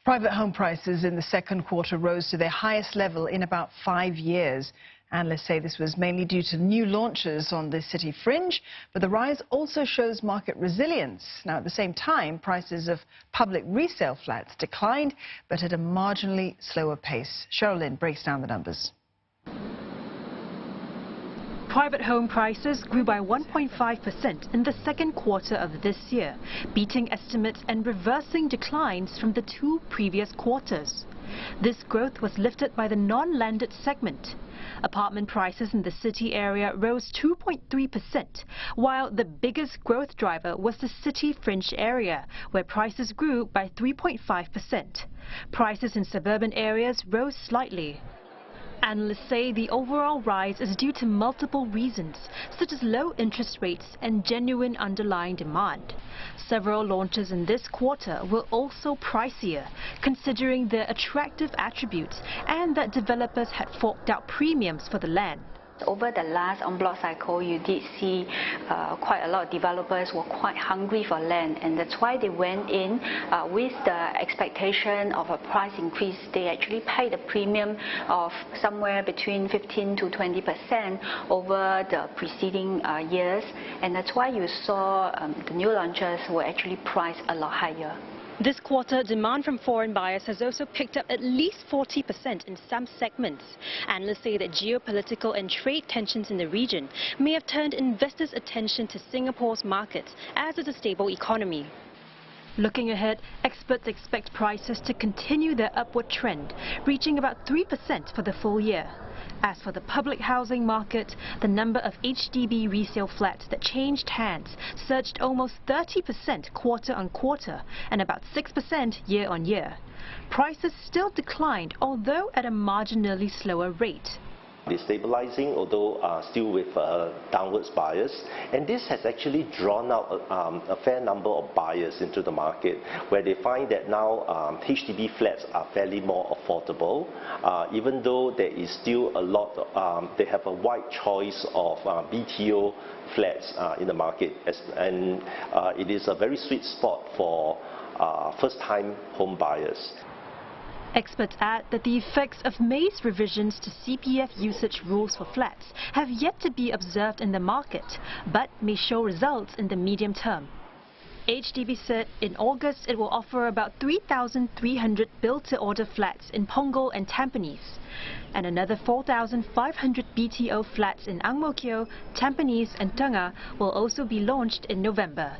Private home prices in the second quarter rose to their highest level in about 5 years. Analysts say this was mainly due to new launches on the city fringe, but the rise also shows market resilience. Now, at the same time, prices of public resale flats declined, but at a marginally slower pace. Cheryl Lynn breaks down the numbers. Private home prices grew by 1.5% in the second quarter of this year, beating estimates and reversing declines from the 2 previous quarters. This growth was lifted by the non-landed segment. Apartment prices in the city area rose 2.3%, while the biggest growth driver was the city fringe area, where prices grew by 3.5%. Prices in suburban areas rose slightly. Analysts say the overall rise is due to multiple reasons, such as low interest rates and genuine underlying demand. Several launches in this quarter were also pricier, considering their attractive attributes and that developers had forked out premiums for the land. Over the last en bloc cycle, you did see quite a lot of developers were quite hungry for land, and that's why they went in with the expectation of a price increase. They actually paid a premium of somewhere between 15% to 20% over the preceding years, and that's why you saw the new launches were actually priced a lot higher. This quarter, demand from foreign buyers has also picked up at least 40% in some segments. Analysts say that geopolitical and trade tensions in the region may have turned investors' attention to Singapore's markets, as is a stable economy. Looking ahead, experts expect prices to continue their upward trend, reaching about 3% for the full year. As for the public housing market, the number of HDB resale flats that changed hands surged almost 30% quarter-on-quarter and about 6% year-on-year. Prices still declined, although at a marginally slower rate. It's stabilizing, although still with downwards bias, and this has actually drawn out a fair number of buyers into the market, where they find that now HDB flats are fairly more affordable, even though there is still a lot, they have a wide choice of BTO flats in the market, and it is a very sweet spot for first-time home buyers. Experts add that the effects of May's revisions to CPF usage rules for flats have yet to be observed in the market, but may show results in the medium term. HDB said in August it will offer about 3,300 built-to-order flats in Punggol and Tampines, and another 4,500 BTO flats in Ang Mo Kio, Tampines and Tengah will also be launched in November.